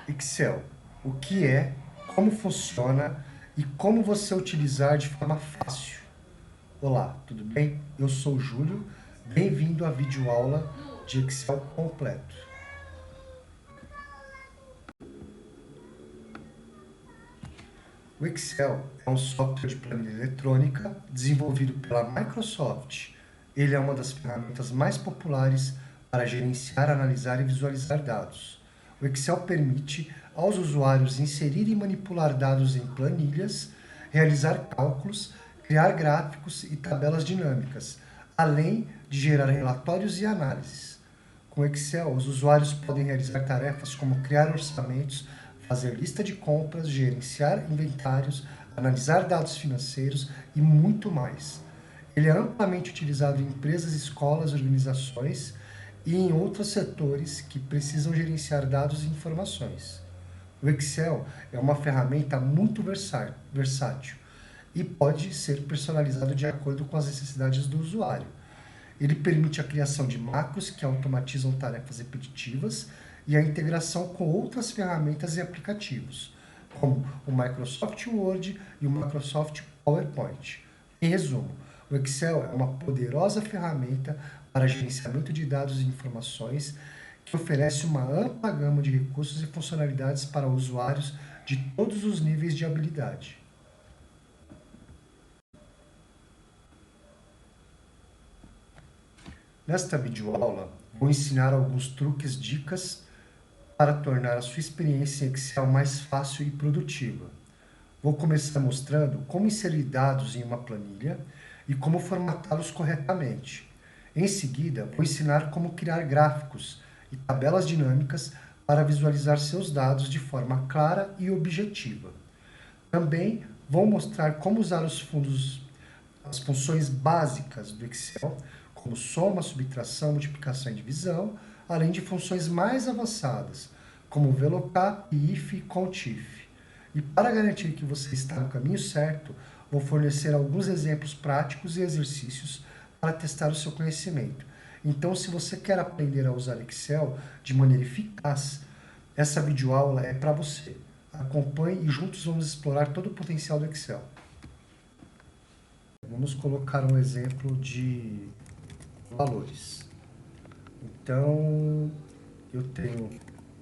Excel, o que é, como funciona e como você utilizar de forma fácil. Olá, tudo bem? Eu sou o Júlio, bem-vindo à videoaula de Excel completo. O Excel é um software de planilha eletrônica desenvolvido pela Microsoft. Ele é uma das ferramentas mais populares para gerenciar, analisar e visualizar dados. O Excel permite aos usuários inserir e manipular dados em planilhas, realizar cálculos, criar gráficos e tabelas dinâmicas, além de gerar relatórios e análises. Com o Excel, os usuários podem realizar tarefas como criar orçamentos, fazer lista de compras, gerenciar inventários, analisar dados financeiros e muito mais. Ele é amplamente utilizado em empresas, escolas, organizações e em outros setores que precisam gerenciar dados e informações. O Excel é uma ferramenta muito versátil e pode ser personalizado de acordo com as necessidades do usuário. Ele permite a criação de macros que automatizam tarefas repetitivas e a integração com outras ferramentas e aplicativos, como o Microsoft Word e o Microsoft PowerPoint. Em resumo, o Excel é uma poderosa ferramenta para gerenciamento de dados e informações que oferece uma ampla gama de recursos e funcionalidades para usuários de todos os níveis de habilidade. Nesta videoaula, vou ensinar alguns truques, dicas para tornar a sua experiência em Excel mais fácil e produtiva. Vou começar mostrando como inserir dados em uma planilha e como formatá-los corretamente. Em seguida, vou ensinar como criar gráficos e tabelas dinâmicas para visualizar seus dados de forma clara e objetiva. Também vou mostrar como usar as funções básicas do Excel, como soma, subtração, multiplicação e divisão, além de funções mais avançadas, como VLOOKUP, IF e COUNTIF. E para garantir que você está no caminho certo, vou fornecer alguns exemplos práticos e exercícios para testar o seu conhecimento. Então, se você quer aprender a usar Excel de maneira eficaz, essa videoaula é para você. Acompanhe e juntos vamos explorar todo o potencial do Excel. Vamos colocar um exemplo de valores. Então, eu tenho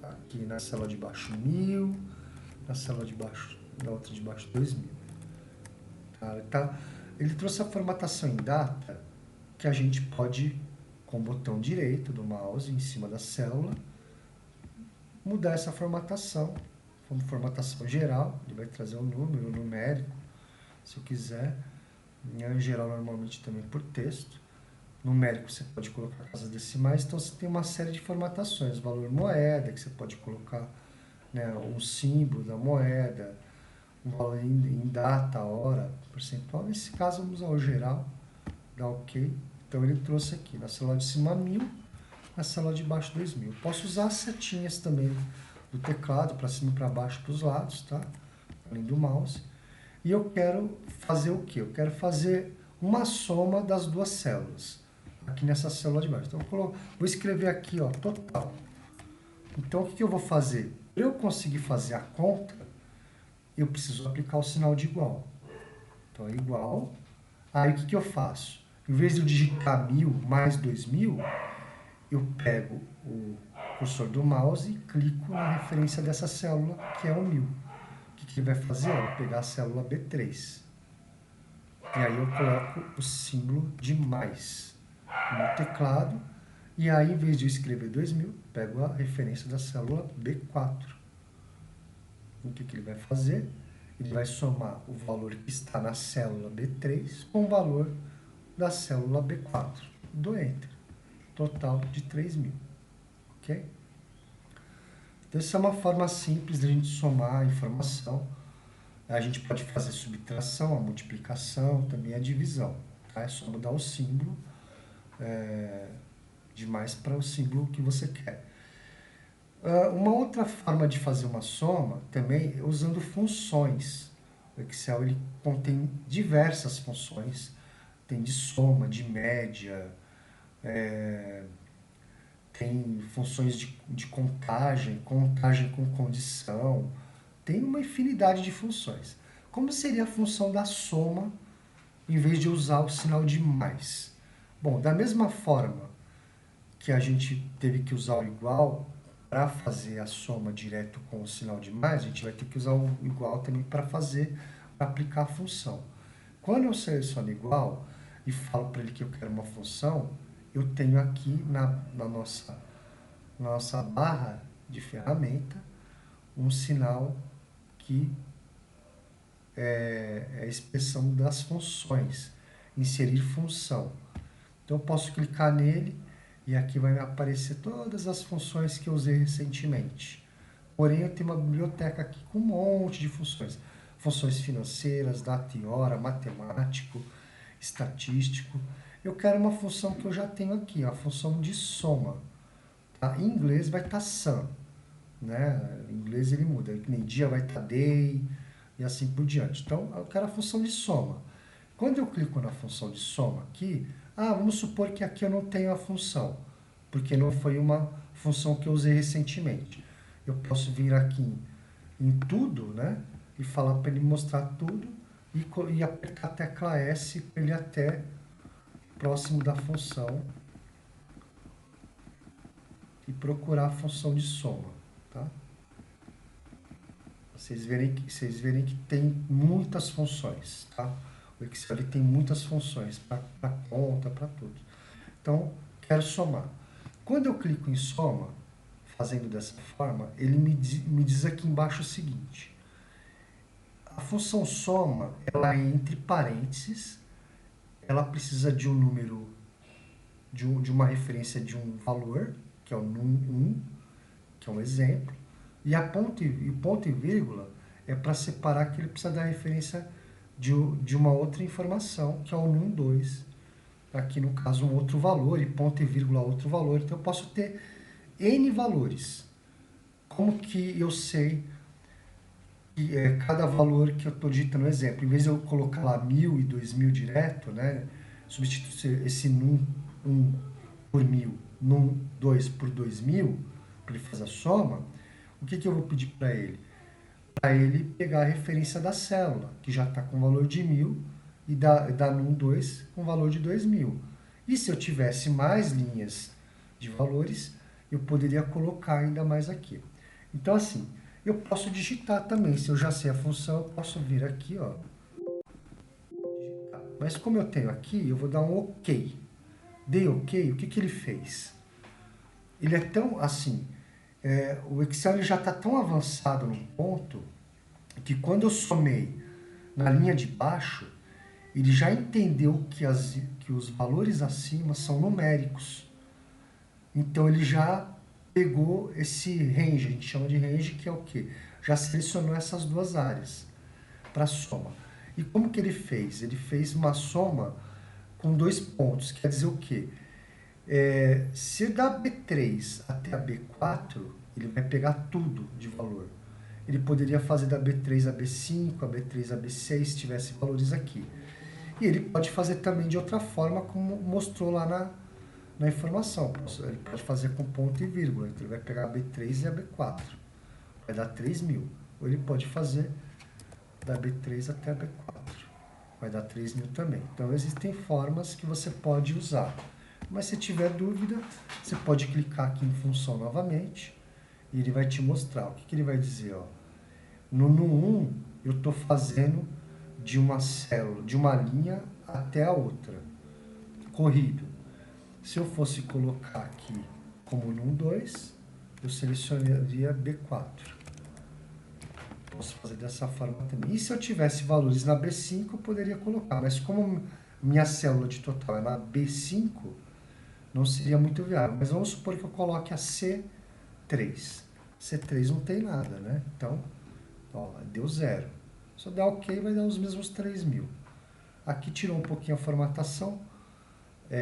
aqui na célula de baixo 1.000, na célula de baixo, na outra de baixo 2.000. Ele trouxe a formatação em data que a gente pode, com o botão direito do mouse em cima da célula, mudar essa formatação. Como formatação geral, ele vai trazer um número, um numérico, se eu quiser. Em geral, normalmente também por texto. Numérico você pode colocar casas decimais, então você tem uma série de formatações, valor moeda, que você pode colocar, né, um símbolo da moeda, um valor em data, hora, percentual. Nesse caso vamos usar o geral, dá OK. Então ele trouxe aqui na célula de cima 1.000, na célula de baixo 2.000. Posso usar as setinhas também do teclado, para cima e para baixo, para os lados, tá? Além do mouse. E eu quero fazer o quê? Eu quero fazer uma soma das duas células, aqui nessa célula de baixo. Então, vou escrever aqui, ó, total. Então, o que eu vou fazer? Para eu conseguir fazer a conta, eu preciso aplicar o sinal de igual. Então, é igual. Aí, o que eu faço? Em vez de eu digitar 1.000 mais 2.000, eu pego o cursor do mouse e clico na referência dessa célula, que é o 1.000. O que ele vai fazer? Eu vou pegar a célula B3. E aí eu coloco o símbolo de mais no teclado. E aí, em vez de eu escrever 2.000, pego a referência da célula B4. O que ele vai fazer? Ele vai somar o valor que está na célula B3 com o valor da célula B4. Do Enter. Total de 3.000. Ok? Então, essa é uma forma simples de a gente somar a informação. A gente pode fazer subtração, a multiplicação, também a divisão. Tá? É só mudar o símbolo de mais para o símbolo que você quer. Uma outra forma de fazer uma soma também é usando funções. O Excel ele contém diversas funções. Tem de soma, de média, tem funções de contagem, contagem com condição, tem uma infinidade de funções. Como seria a função da soma em vez de usar o sinal de mais? Bom, da mesma forma que a gente teve que usar o igual para fazer a soma direto com o sinal de mais, a gente vai ter que usar o igual também para aplicar a função. Quando eu seleciono igual e falo para ele que eu quero uma função, eu tenho aqui na nossa barra de ferramenta um sinal que é a expressão das funções, inserir função. Então eu posso clicar nele e aqui vai me aparecer todas as funções que eu usei recentemente. Porém, eu tenho uma biblioteca aqui com um monte de funções. Funções financeiras, data e hora, matemático, estatístico. Eu quero uma função que eu já tenho aqui, a função de soma. Tá? Em inglês vai estar sum, né? Em inglês ele muda. Nem dia vai estar day e assim por diante. Então, eu quero a função de soma. Quando eu clico na função de soma aqui, vamos supor que aqui eu não tenho a função, porque não foi uma função que eu usei recentemente. Eu posso vir aqui em tudo, né? E falar para ele mostrar tudo e apertar a tecla S para ele até próximo da função e procurar a função de soma, tá? Vocês verem que tem muitas funções, tá? O Excel ele tem muitas funções para conta, para tudo. Então, quero somar. Quando eu clico em soma, fazendo dessa forma, ele me diz aqui embaixo o seguinte: a função soma, ela é entre parênteses, ela precisa de um número, de uma referência de um valor, que é o num1, que é um exemplo, e o ponto e vírgula é para separar que ele precisa da referência de uma outra informação, que é o num2, aqui no caso um outro valor, e ponto e vírgula outro valor. Então eu posso ter N valores. Como que eu sei que cada valor que eu estou digitando? Exemplo, em vez de eu colocar lá 1000 e 2000 direto, né, substituir esse num 1 por 1000, num 2 por 2000, para ele fazer a soma, o que eu vou pedir para ele? Para ele pegar a referência da célula, que já está com o valor de 1000, e dar num 2 com o valor de 2000. E se eu tivesse mais linhas de valores, eu poderia colocar ainda mais aqui. Então, assim, eu posso digitar também. Se eu já sei a função, eu posso vir aqui, ó, digitar. Mas como eu tenho aqui, eu vou dar um OK. Dei OK, o que ele fez? Ele é tão, assim, o Excel ele já está tão avançado num ponto que quando eu somei na linha de baixo, ele já entendeu que os valores acima são numéricos. Então ele já pegou esse range, a gente chama de range, que é o quê? Já selecionou essas duas áreas para soma. E como que ele fez? Ele fez uma soma com 2 pontos, quer dizer o quê? Se da B3 até a B4, ele vai pegar tudo de valor. Ele poderia fazer da B3 a B5, a B3 a B6, se tivesse valores aqui. E ele pode fazer também de outra forma, como mostrou lá na informação. Ele pode fazer com ponto e vírgula. Então, ele vai pegar a B3 e a B4. Vai dar 3000. Ou ele pode fazer da B3 até a B4. Vai dar 3000 também. Então, existem formas que você pode usar. Mas se tiver dúvida, você pode clicar aqui em função novamente e ele vai te mostrar. O que ele vai dizer? Ó? No 1, eu estou fazendo de uma célula, de uma linha até a outra, corrido. Se eu fosse colocar aqui como num 2, eu selecionaria B4. Posso fazer dessa forma também. E se eu tivesse valores na B5, eu poderia colocar. Mas como minha célula de total é na B5, não seria muito viável. Mas vamos supor que eu coloque a C3. C3 não tem nada, né? Então, ó, deu 0. Se eu der OK, vai dar os mesmos 3000. Aqui tirou um pouquinho a formatação.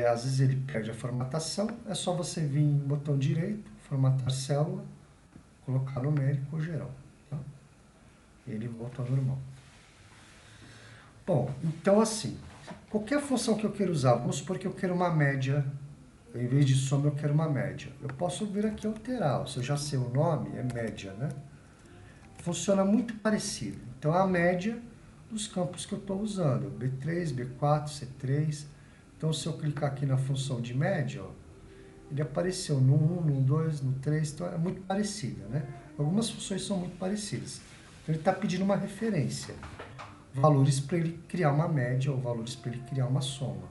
Às vezes ele perde a formatação. É só você vir em botão direito, formatar célula, colocar numérico ou geral. Tá? E ele volta ao normal. Bom, então assim, qualquer função que eu queira usar, vamos supor que eu quero uma média Em vez de soma, eu quero uma média. Eu posso vir aqui alterar. Se eu já sei o nome, é média, né? Funciona muito parecido. Então, a média dos campos que eu estou usando. B3, B4, C3. Então, se eu clicar aqui na função de média, ó, ele apareceu no 1, no 2, no 3. Então, é muito parecida, né? Algumas funções são muito parecidas. Então, ele está pedindo uma referência. Valores para ele criar uma média ou valores para ele criar uma soma.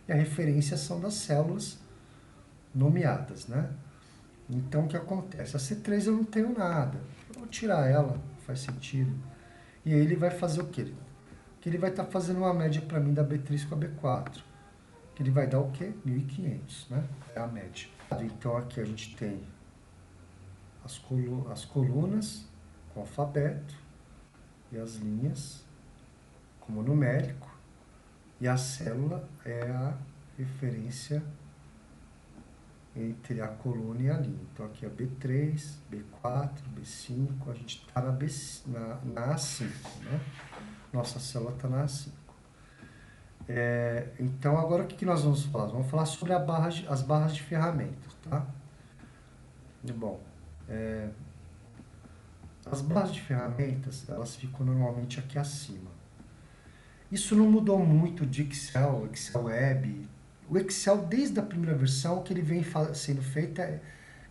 E a referência são das células nomeadas, né? Então, o que acontece? A C3 eu não tenho nada. Eu vou tirar ela, faz sentido. E aí ele vai fazer o quê? Que ele vai estar fazendo uma média para mim da B3 com a B4. Que ele vai dar o quê? 1.500, né? É a média. Então, aqui a gente tem as colunas com alfabeto e as linhas como numérico. E a célula é a referência entre a coluna e a linha. Então, aqui é B3, B4, B5, a gente está na A5, né? Nossa célula está na A5. Então, agora o que nós vamos falar? Vamos falar sobre as barras de ferramentas, tá? Bom, as barras de ferramentas, elas ficam normalmente aqui acima. Isso não mudou muito de Excel, Excel Web. O Excel, desde a primeira versão, que ele vem sendo feito é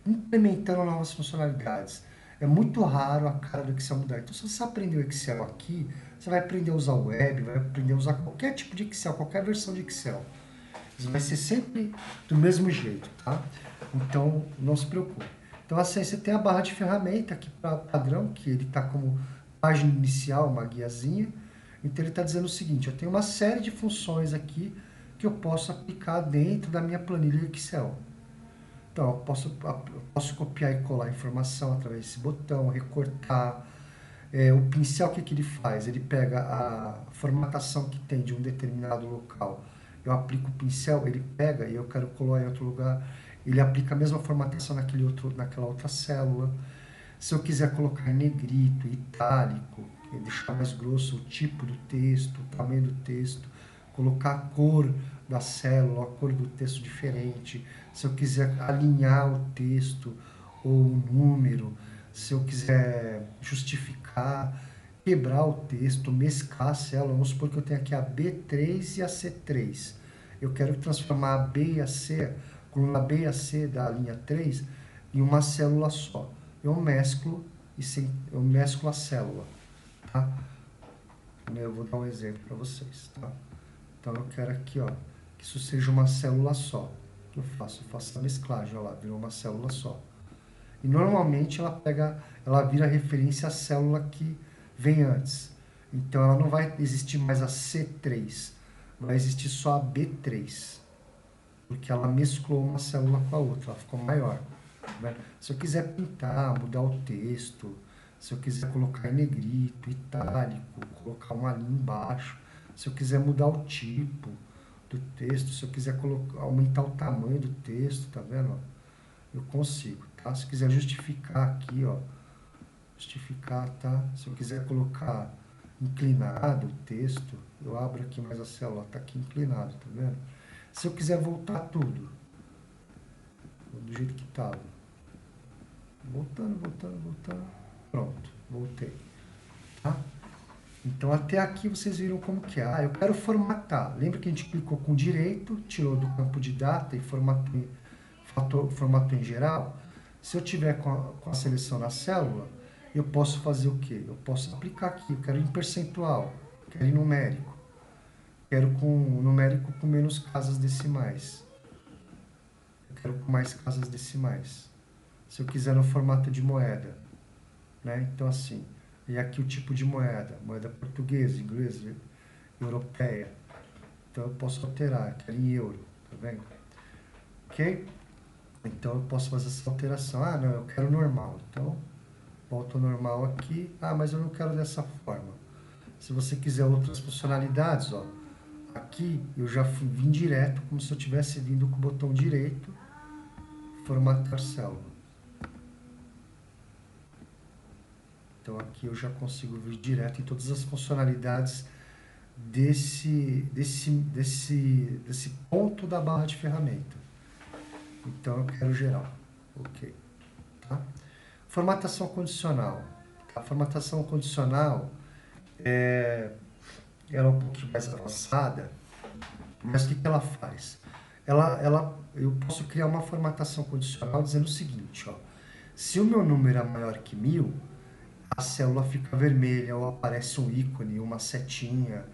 implementando novas funcionalidades. É muito raro a cara do Excel mudar. Então, se você aprender o Excel aqui, você vai aprender a usar o Web, vai aprender a usar qualquer tipo de Excel, qualquer versão de Excel. Isso vai ser sempre do mesmo jeito, tá? Então, não se preocupe. Então, assim, você tem a barra de ferramenta aqui para padrão, que ele está como página inicial, uma guiazinha. Então, ele está dizendo o seguinte, eu tenho uma série de funções aqui que eu posso aplicar dentro da minha planilha Excel. Então, eu posso copiar e colar informação através desse botão, recortar. O pincel, o que ele faz? Ele pega a formatação que tem de um determinado local. Eu aplico o pincel, ele pega e eu quero colar em outro lugar. Ele aplica a mesma formatação naquela outra célula. Se eu quiser colocar em negrito, itálico, deixar mais grosso o tipo do texto, o tamanho do texto, colocar a cor da célula, a cor do texto diferente, se eu quiser alinhar o texto ou o número, se eu quiser justificar, quebrar o texto, mesclar a célula, vamos supor que eu tenho aqui a B3 e a C3. Eu quero transformar a B e a C, a coluna B e a C da linha 3, em uma célula só. Eu mesclo a célula, tá? Eu vou dar um exemplo para vocês, tá? Então eu quero aqui, ó, que isso seja uma célula só. O que eu faço? Eu faço a mesclagem, ó lá, virou uma célula só. E normalmente ela vira referência à célula que vem antes. Então ela não vai existir mais a C3, vai existir só a B3, porque ela mesclou uma célula com a outra, ela ficou maior. Né? Se eu quiser pintar, mudar o texto, se eu quiser colocar em negrito, itálico, colocar uma linha embaixo, se eu quiser mudar o tipo do texto, se eu quiser aumentar o tamanho do texto, tá vendo? Eu consigo, tá? Se eu quiser justificar aqui, ó, justificar, tá? Se eu quiser colocar inclinado o texto, eu abro aqui mais a célula, tá aqui inclinado, tá vendo? Se eu quiser voltar tudo, do jeito que estava, voltando, pronto, voltei, tá? Então, até aqui vocês viram como que é. Eu quero formatar. Lembra que a gente clicou com direito, tirou do campo de data e formatou em geral? Se eu tiver com a seleção na célula, eu posso fazer o quê? Eu posso aplicar aqui. Eu quero em percentual, quero em numérico. Quero com numérico com menos casas decimais. Eu quero com mais casas decimais. Se eu quiser no formato de moeda, né? Então, assim... E aqui o tipo de moeda portuguesa, inglesa, europeia. Então eu posso alterar, quero em euro, tá vendo? Ok? Então eu posso fazer essa alteração. Ah, não, eu quero normal. Então, volto ao normal aqui. Ah, mas eu não quero dessa forma. Se você quiser outras funcionalidades, ó, aqui eu já vim direto, como se eu tivesse vindo com o botão direito, formatar célula. Então aqui eu já consigo vir direto em todas as funcionalidades desse ponto da barra de ferramenta. Então eu quero geral. Ok. Tá? Formatação condicional. A formatação condicional ela é um pouquinho mais avançada, mas o que ela faz? Eu posso criar uma formatação condicional dizendo o seguinte, ó, se o meu número é maior que 1000, a célula fica vermelha ou aparece um ícone, uma setinha,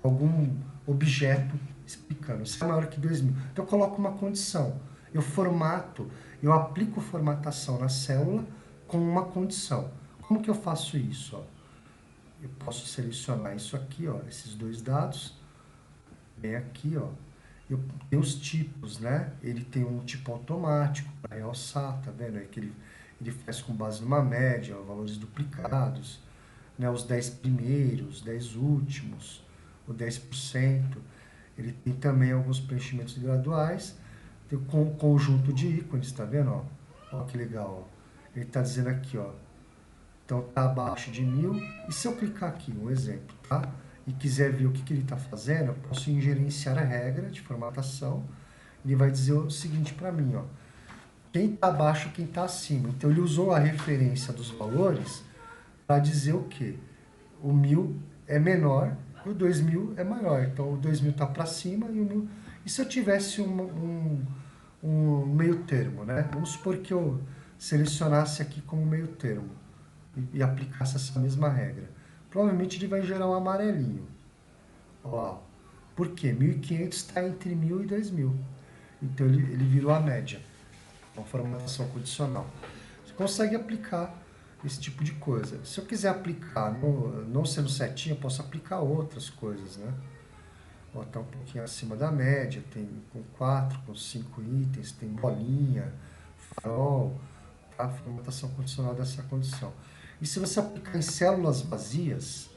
algum objeto explicando. Se é maior que 2000, então eu coloco uma condição. Eu aplico formatação na célula com uma condição. Como que eu faço isso? Ó? Eu posso selecionar isso aqui, ó, esses dois dados, bem aqui, ó. Eu tenho os tipos, né? Ele tem um tipo automático para realçar, tá vendo? É que ele faz com base numa média, valores duplicados, né? Os 10 primeiros, 10 últimos, o 10%. Ele tem também alguns preenchimentos graduais, tem um conjunto de ícones, tá vendo? Ó, ó que legal, ó. Ele está dizendo aqui, ó. Então está abaixo de 1000. E se eu clicar aqui, um exemplo, tá? E quiser ver o que ele está fazendo, eu posso gerenciar a regra de formatação. Ele vai dizer o seguinte para mim, ó. Quem está abaixo, quem está acima. Então ele usou a referência dos valores para dizer o quê? O 1000 é menor e o 2000 é maior. Então o 2000 está para cima e o 1000... E se eu tivesse um meio termo, né? Vamos supor que eu selecionasse aqui como meio termo e aplicasse essa mesma regra. Provavelmente ele vai gerar um amarelinho. Ó, por quê? 1.500 está entre 1000 e 2000. Então ele virou a média. Uma formatação condicional. Você consegue aplicar esse tipo de coisa. Se eu quiser aplicar, não sendo setinha, eu posso aplicar outras coisas, né? Ó, tá um pouquinho acima da média, tem com 4, com 5 itens, tem bolinha, farol, tá? Formatação condicional dessa condição. E se você aplicar em células vazias,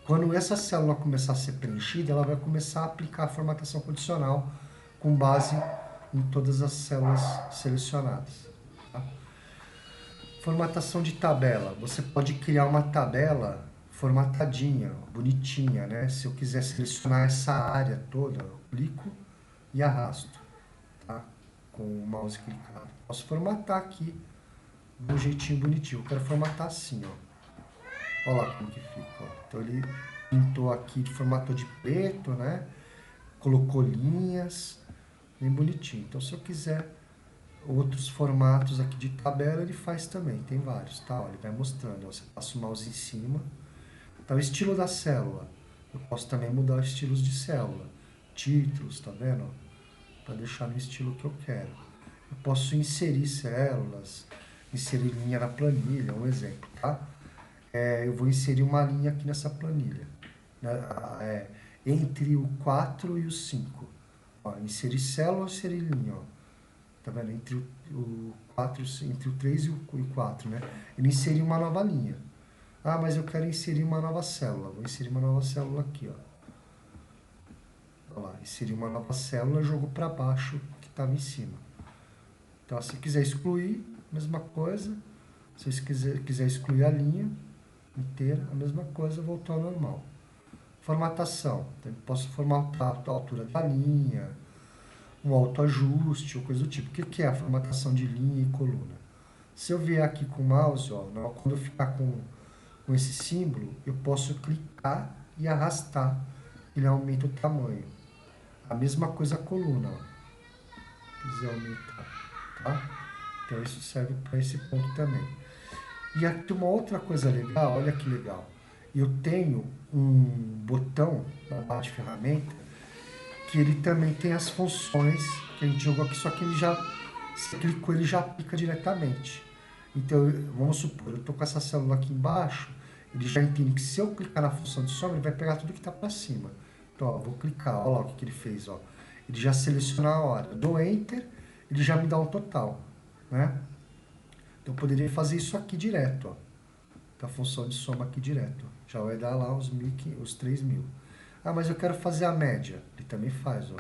quando essa célula começar a ser preenchida, ela vai começar a aplicar a formatação condicional com base em todas as células selecionadas. Tá? Formatação de tabela. Você pode criar uma tabela formatadinha, bonitinha, né? Se eu quiser selecionar essa área toda, eu clico e arrasto, tá? Com o mouse clicado. Posso formatar aqui de um jeitinho bonitinho. Eu quero formatar assim, ó. Olha lá como que fica, ó. Então ele pintou aqui, formatou de preto, né? Colocou linhas, bem bonitinho. Então se eu quiser outros formatos aqui de tabela, ele faz também. Tem vários, tá? Ó, ele vai mostrando, ó. Você passa o mouse em cima. Então, o estilo da célula. Eu posso também mudar os estilos de célula. Títulos, tá vendo? Para deixar no estilo que eu quero. Eu posso inserir células, inserir linha na planilha, um exemplo, tá? Eu vou inserir uma linha aqui nessa planilha. Né? Entre o 4 e o 5. Ó, inserir célula, inserir linha, ó. Tá vendo? Entre o 4, entre o 3 e o 4, né? Ele inseriu uma nova linha. Ah, mas eu quero inserir uma nova célula. Vou inserir uma nova célula aqui, ó. Olha lá, inseri uma nova célula, jogou para baixo que estava em cima. Então, se quiser excluir, mesma coisa. Se você quiser excluir a linha inteira, a mesma coisa, voltou ao normal. Formatação. Então, eu posso formatar a altura da linha, um autoajuste ou coisa do tipo. O que é a formatação de linha e coluna? Se eu vier aqui com o mouse, ó, quando eu ficar com esse símbolo, eu posso clicar e arrastar. Ele aumenta o tamanho. A mesma coisa a coluna. Ó. Se quiser aumentar. Tá? Então isso serve para esse ponto também. E aqui uma outra coisa legal, olha que legal. Eu tenho um botão na barra de ferramenta que ele também tem as funções que a gente jogou aqui, só que ele já, se clicou, ele já aplica diretamente. Então, vamos supor, eu estou com essa célula aqui embaixo, ele já entende que se eu clicar na função de soma, ele vai pegar tudo que está para cima. Então, ó, vou clicar, olha lá o que ele fez. Ó. Ele já seleciona a hora. Eu dou Enter, ele já me dá um total. Né? Então, eu poderia fazer isso aqui direto. Ó. Então, a função de soma aqui direto. Ó. Já vai dar lá os 3.000. Ah, mas eu quero fazer a média. Ele também faz. Ó.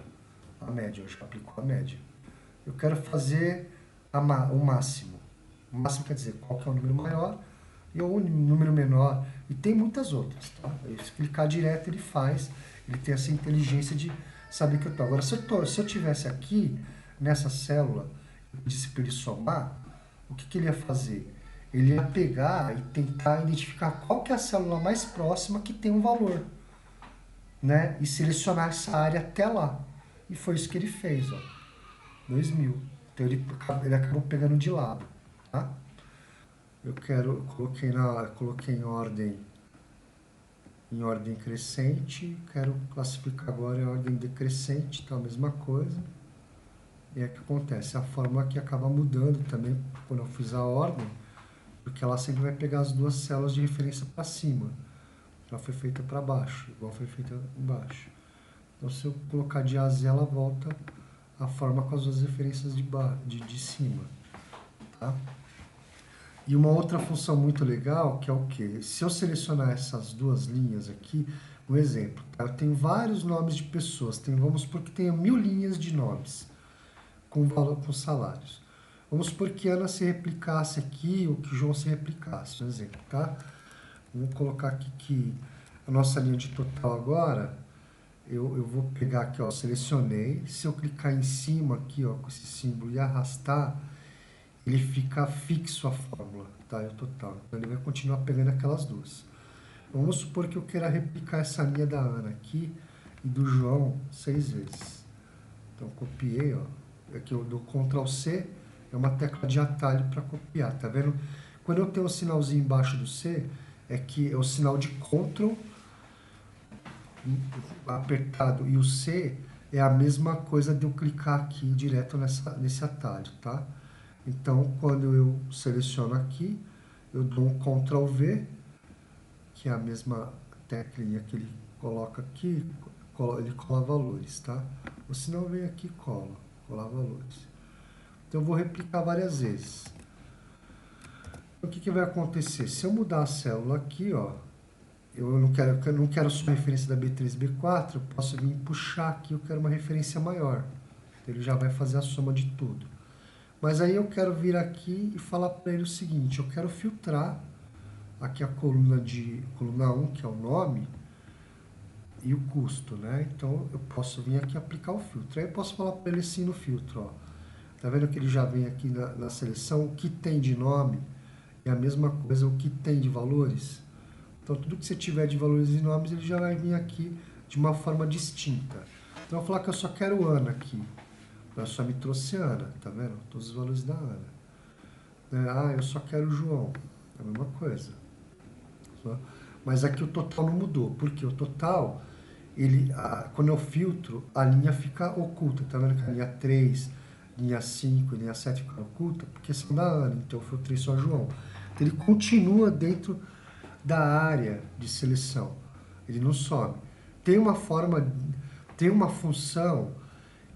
A média, eu já aplicou a média. Eu quero fazer o máximo. O máximo quer dizer qual que é o número maior e o número menor. E tem muitas outras. Tá? Se clicar direto, ele faz. Ele tem essa inteligência de saber que eu estou. Agora, se eu tivesse aqui, nessa célula, disse para ele somar, o que ele ia fazer? Ele ia pegar e tentar identificar qual que é a célula mais próxima que tem um valor, né? E selecionar essa área até lá. E foi isso que ele fez, ó. 2000. Então ele acabou pegando de lado, tá? Coloquei em ordem crescente, quero classificar agora em ordem decrescente, tá? A mesma coisa. E é que acontece, a fórmula aqui acaba mudando também quando eu fiz a ordem, porque ela sempre vai pegar as duas células de referência para cima. Ela foi feita para baixo, igual foi feita embaixo. Então, se eu colocar de A a Z, ela volta a forma com as duas referências de cima. Tá? E uma outra função muito legal, que é o quê? Se eu selecionar essas duas linhas aqui, um exemplo, tá? Eu tenho vários nomes de pessoas, vamos supor que tenha 1000 linhas de nomes com salários. Vamos supor que Ana se replicasse aqui, ou que João se replicasse, um exemplo, tá? Vou colocar aqui que a nossa linha de total agora, eu vou pegar aqui, ó, selecionei. Se eu clicar em cima aqui, ó, com esse símbolo e arrastar, ele fica fixo a fórmula, tá? É o total. Então ele vai continuar pegando aquelas duas. Vamos supor que eu queira replicar essa linha da Ana aqui e do João 6 vezes. Então copiei, ó. Aqui eu dou Ctrl C, é uma tecla de atalho para copiar, tá vendo? Quando eu tenho um sinalzinho embaixo do C, é que é o sinal de Ctrl apertado, e o C é a mesma coisa de eu clicar aqui direto nesse atalho, tá? Então, quando eu seleciono aqui, eu dou um Ctrl V, que é a mesma teclinha que ele coloca aqui, ele cola valores, tá? Ou se não, vem aqui e cola valores. Então, eu vou replicar várias vezes. Então, o que vai acontecer? Se eu mudar a célula aqui, ó, eu não quero só uma referência da B3 e B4, eu posso vir puxar aqui, eu quero uma referência maior. Então, ele já vai fazer a soma de tudo. Mas aí eu quero vir aqui e falar para ele o seguinte, eu quero filtrar aqui a coluna 1, que é o nome, e o custo, né? Então, eu posso vir aqui e aplicar o filtro. Aí eu posso falar para ele assim no filtro, ó. Tá vendo que ele já vem aqui na seleção, o que tem de nome é a mesma coisa, o que tem de valores. Então, tudo que você tiver de valores e nomes, ele já vai vir aqui de uma forma distinta. Então, eu vou falar que eu só quero Ana aqui. Ela só me trouxe Ana, tá vendo? Todos os valores da Ana. Ah, eu só quero o João. É a mesma coisa. Mas aqui o total não mudou. Porque o total, quando eu filtro, a linha fica oculta. Tá vendo que a linha 3, linha 5, linha 7 fica oculta? Porque são da Ana. Então, eu filtrei só João. Então, ele continua dentro da área de seleção. Ele não some. Tem uma função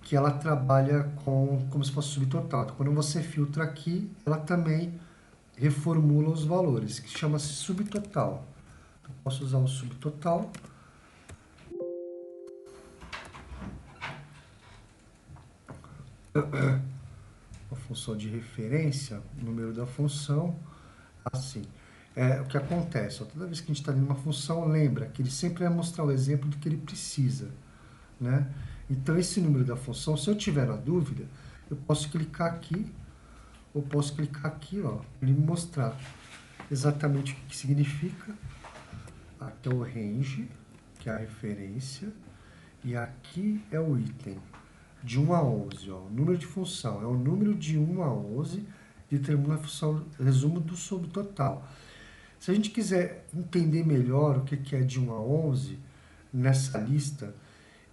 que ela trabalha como se fosse subtotal. Então, quando você filtra aqui, ela também reformula os valores, que chama-se subtotal. Então, posso usar o subtotal. A função de referência, o número da função, assim. O que acontece? Toda vez que a gente está dentro de uma função, lembra que ele sempre vai mostrar o exemplo do que ele precisa, né? Então, esse número da função, se eu tiver na dúvida, eu posso clicar aqui, ou posso clicar aqui, ó, para ele me mostrar exatamente o que significa. Aqui é o range, que é a referência, e aqui é o item, de 1 a 11. Ó. O número de função é o número de 1 a 11, determina a função resumo do subtotal. Se a gente quiser entender melhor o que é de 1 a 11, nessa lista,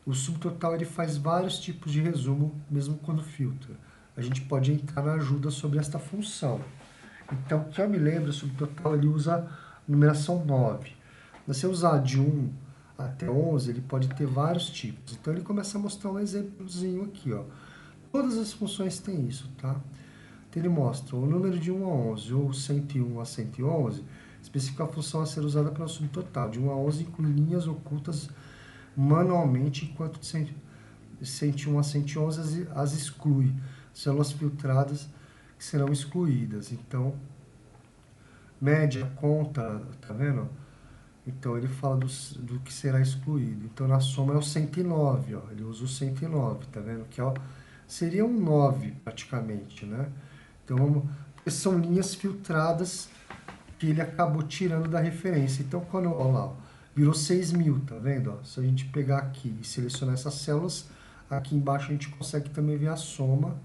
o subtotal ele faz vários tipos de resumo, mesmo quando filtra. A gente pode entrar na ajuda sobre esta função. Então, que eu me lembro, o subtotal ele usa numeração 9. Se você usar de 1 até 11, ele pode ter vários tipos. Então, ele começa a mostrar um exemplozinho aqui. Ó. Todas as funções têm isso, tá? Então, ele mostra o número de 1 a 11, ou 101 a 111, especifica a função a ser usada para o subtotal. De 1 a 11 inclui linhas ocultas manualmente, enquanto de 101 a 111 as exclui. Células filtradas que serão excluídas. Então, média, conta, tá vendo? Então, ele fala do que será excluído. Então, na soma é o 109, ó. Ele usa o 109, tá vendo? Que é o seria um 9 praticamente, né? Então, são linhas filtradas que ele acabou tirando da referência. Então, quando, olha lá, ó, virou 6.000, tá vendo? Ó? Se a gente pegar aqui e selecionar essas células, aqui embaixo a gente consegue também ver a soma,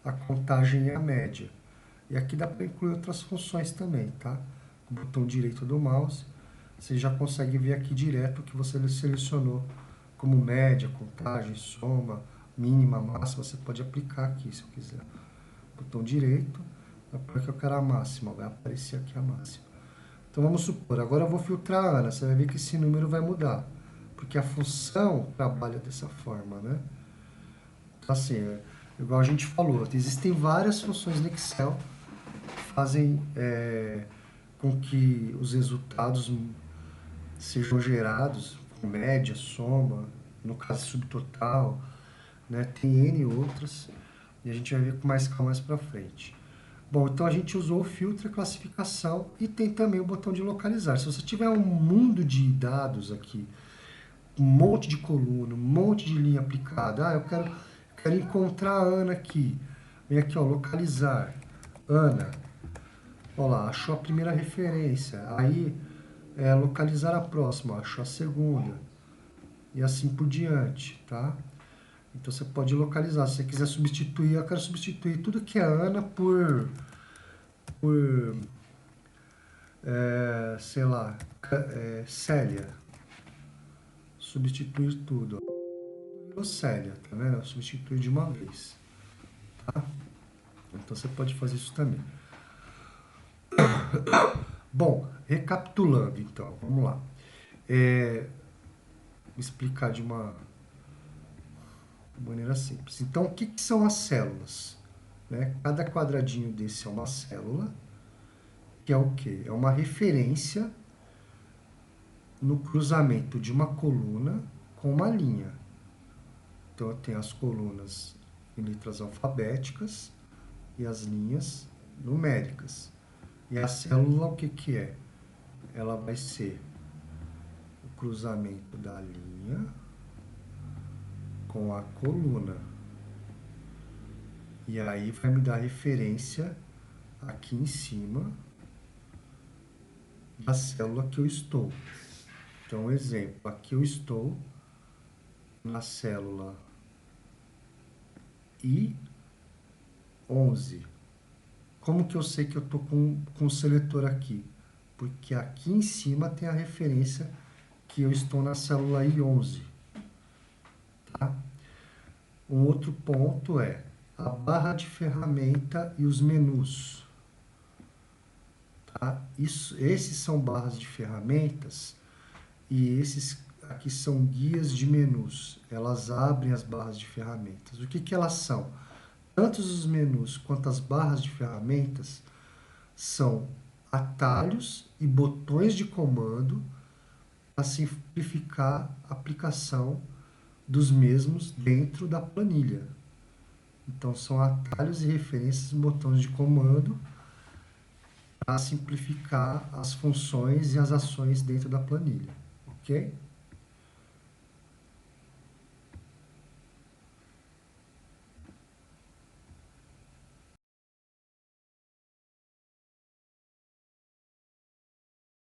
a contagem e a média. E aqui dá para incluir outras funções também, tá? Com o botão direito do mouse, você já consegue ver aqui direto o que você selecionou como média, contagem, soma, mínima, máxima. Você pode aplicar aqui se eu quiser. Botão direito, para que eu quero a máxima, vai aparecer aqui a máxima. Então vamos supor, agora eu vou filtrar a Ana, você vai ver que esse número vai mudar, porque a função trabalha dessa forma, né? Então assim, igual a gente falou, existem várias funções no Excel que fazem com que os resultados sejam gerados com média, soma, no caso subtotal, né? Tem N outras, e a gente vai ver com mais calma mais para frente. Bom, então a gente usou o filtro, a classificação e tem também o botão de localizar. Se você tiver um mundo de dados aqui, um monte de coluna, um monte de linha aplicada, eu quero encontrar a Ana aqui. Vem aqui, ó, localizar. Ana. Olha lá, achou a primeira referência. Aí, localizar a próxima, achou a segunda. E assim por diante, tá? Então você pode localizar. Se você quiser substituir, eu quero substituir tudo que é Ana por sei lá, Célia. Substituir tudo. Virou Célia, tá vendo? Substituir de uma vez. Tá? Então você pode fazer isso também. Bom, recapitulando então, vamos lá. Vou explicar de uma maneira simples. Então, o que são as células? Né? Cada quadradinho desse é uma célula, que é o quê? É uma referência no cruzamento de uma coluna com uma linha. Então, eu tenho as colunas em letras alfabéticas e as linhas numéricas. E a célula, o que é? Ela vai ser o cruzamento da linha com a coluna. E aí vai me dar referência aqui em cima da célula que eu estou. Então, exemplo, aqui eu estou na célula I11. Como que eu sei que eu estou com o seletor aqui? Porque aqui em cima tem a referência que eu estou na célula I11. Tá? Um outro ponto é a barra de ferramenta e os menus. Tá? Esses são barras de ferramentas e esses aqui são guias de menus. Elas abrem as barras de ferramentas. O que elas são? Tanto os menus quanto as barras de ferramentas são atalhos e botões de comando para simplificar a aplicação dos mesmos dentro da planilha. Então, são atalhos e referências, botões de comando para simplificar as funções e as ações dentro da planilha, ok?